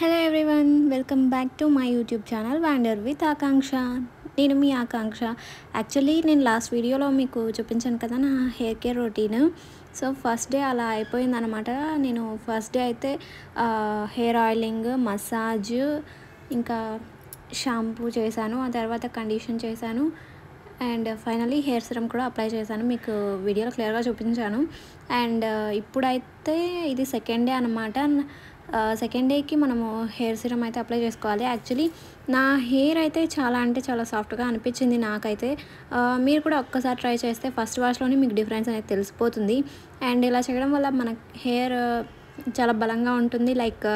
Hello everyone, welcome back to my YouTube channel wander with Akanksha. నేను మీ ఆకాంక్ష. Actually నేను last వీడియోలో మీకు చూపించాను కదా నా hair care routine. So first day అలా అయిపోయిందనమాట. నేను ఫస్ట్ డే అయితే హెయిర్ ఆయిలింగ్, మసాజ్, ఇంకా షాంపూ చేశాను. ఆ తర్వాత కండిషన్ చేశాను అండ్ ఫైనలీ హెయిర్ సిరమ్ కూడా అప్లై చేశాను. మీకు వీడియోలో క్లియర్గా చూపించాను. అండ్ ఇప్పుడైతే ఇది సెకండ్ డే అనమాట. సెకండ్ డేకి మనము హెయిర్ సిరమ్ అయితే అప్లై చేసుకోవాలి. యాక్చువల్లీ నా హెయిర్ అయితే చాలా అంటే చాలా సాఫ్ట్గా అనిపించింది నాకైతే. మీరు కూడా ఒక్కసారి ట్రై చేస్తే ఫస్ట్ వాష్లోనే మీకు డిఫరెన్స్ అనేది తెలిసిపోతుంది. అండ్ ఇలా చేయడం వల్ల మన హెయిర్ చాలా బలంగా ఉంటుంది. లైక్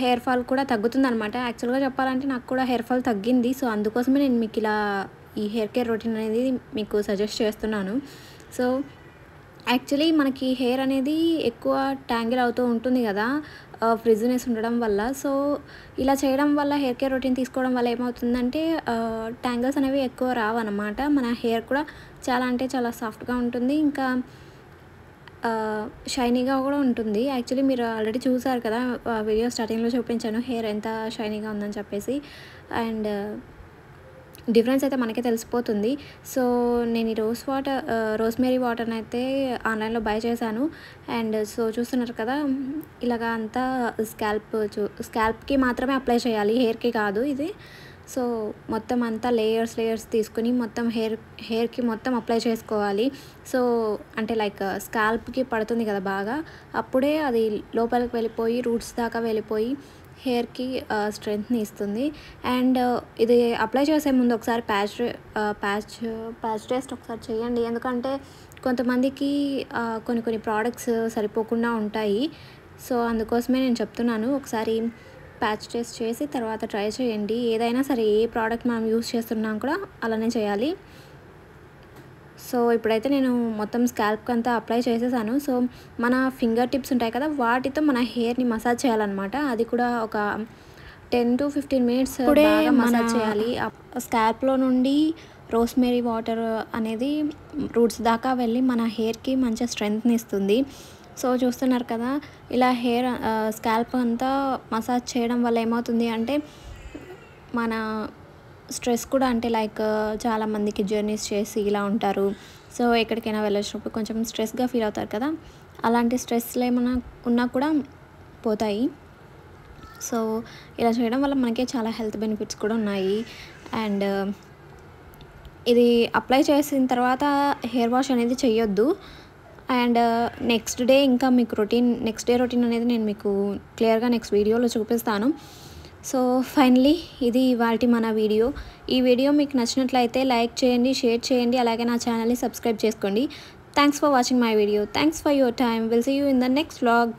హెయిర్ ఫాల్ కూడా తగ్గుతుంది అనమాట. యాక్చువల్గా చెప్పాలంటే నాకు కూడా హెయిర్ ఫాల్ తగ్గింది. సో అందుకోసమే నేను మీకు ఇలా ఈ హెయిర్ కేర్ రొటీన్ అనేది మీకు సజెస్ట్ చేస్తున్నాను. సో యాక్చువల్లీ మనకి హెయిర్ అనేది ఎక్కువ ట్యాంగిల్ అవుతూ ఉంటుంది కదా ఫ్రిజ్నెస్ ఉండడం వల్ల. సో ఇలా చేయడం వల్ల, హెయిర్ కేర్ రొటీన్ తీసుకోవడం వల్ల ఏమవుతుందంటే ట్యాంగిల్స్ అనేవి ఎక్కువ రావన్నమాట. మన హెయిర్ కూడా చాలా అంటే చాలా సాఫ్ట్గా ఉంటుంది, ఇంకా షైనీగా కూడా ఉంటుంది. యాక్చువల్లీ మీరు ఆల్రెడీ చూసారు కదా, వీడియో స్టార్టింగ్లో చూపించాను హెయిర్ ఎంత షైనీగా ఉందని చెప్పేసి. అండ్ డిఫరెన్స్ అయితే మనకే తెలిసిపోతుంది. సో నేను ఈ రోస్మేరీ వాటర్ని అయితే ఆన్లైన్లో బై చేశాను. అండ్ సో చూస్తున్నారు కదా, ఇలాగా అంతా స్కాల్ప్కి మాత్రమే అప్లై చేయాలి, హెయిర్కి కాదు ఇది. సో మొత్తం అంతా లేయర్స్ తీసుకుని మొత్తం హెయిర్కి మొత్తం అప్లై చేసుకోవాలి. సో అంటే లైక్ స్కాల్ప్కి పడుతుంది కదా బాగా, అప్పుడే అది లోపలికి వెళ్ళిపోయి రూట్స్ దాకా వెళ్ళిపోయి హెయిర్కి స్ట్రెంగ్త్ని ఇస్తుంది. అండ్ ఇది అప్లై చేసే ముందు ఒకసారి ప్యాచ్ టెస్ట్ ఒకసారి చేయండి. ఎందుకంటే కొంతమందికి కొన్ని ప్రోడక్ట్స్ సరిపోకుండా ఉంటాయి. సో అందుకోసమే నేను చెప్తున్నాను, ఒకసారి ప్యాచ్ టెస్ట్ చేసి తర్వాత ట్రై చేయండి. ఏదైనా సరే, ఏ ప్రోడక్ట్ మనం యూస్ చేస్తున్నాం కూడా అలానే చేయాలి. సో ఇప్పుడైతే నేను మొత్తం స్కాల్ప్కి అంతా అప్లై చేసేసాను. సో మన ఫింగర్ టిప్స్ ఉంటాయి కదా, వాటితో మన హెయిర్ని మసాజ్ చేయాలన్నమాట. అది కూడా ఒక 10 to 15 minutes బాగా మసాజ్ చేయాలి. స్కాల్ప్లో నుండి రోస్మేరీ వాటర్ అనేది రూట్స్ దాకా వెళ్ళి మన హెయిర్కి మంచి స్ట్రెంగ్త్ని ఇస్తుంది. సో చూస్తున్నారు కదా, ఇలా హెయిర్ స్కాల్ప్ అంతా మసాజ్ చేయడం వల్ల ఏమవుతుంది అంటే మన స్ట్రెస్ కూడా, అంటే లైక్ చాలామందికి జర్నీస్ చేసి ఇలా ఉంటారు. సో ఎక్కడికైనా వెళ్ళొచ్చినప్పుడు కొంచెం స్ట్రెస్గా ఫీల్ అవుతారు కదా, అలాంటి స్ట్రెస్లు ఏమైనా ఉన్నా కూడా పోతాయి. సో ఇలా చేయడం వల్ల మనకి చాలా హెల్త్ బెనిఫిట్స్ కూడా ఉన్నాయి. అండ్ ఇది అప్లై చేసిన తర్వాత హెయిర్ వాష్ అనేది చేయొద్దు. అండ్ నెక్స్ట్ డే ఇంకా మీకు నెక్స్ట్ డే రొటీన్ అనేది నేను మీకు క్లియర్గా నెక్స్ట్ వీడియోలో చూపిస్తాను. సో ఫైనలీ ఇది ఇవాల్టి మన వీడియో. ఈ వీడియో మీకు నచ్చినట్లయితే లైక్ చేయండి, షేర్ చేయండి, అలాగే నా ఛానల్ని సబ్స్క్రైబ్ చేసుకోండి. Thanks for watching my video. Thanks for your time. Will see you in the next vlog.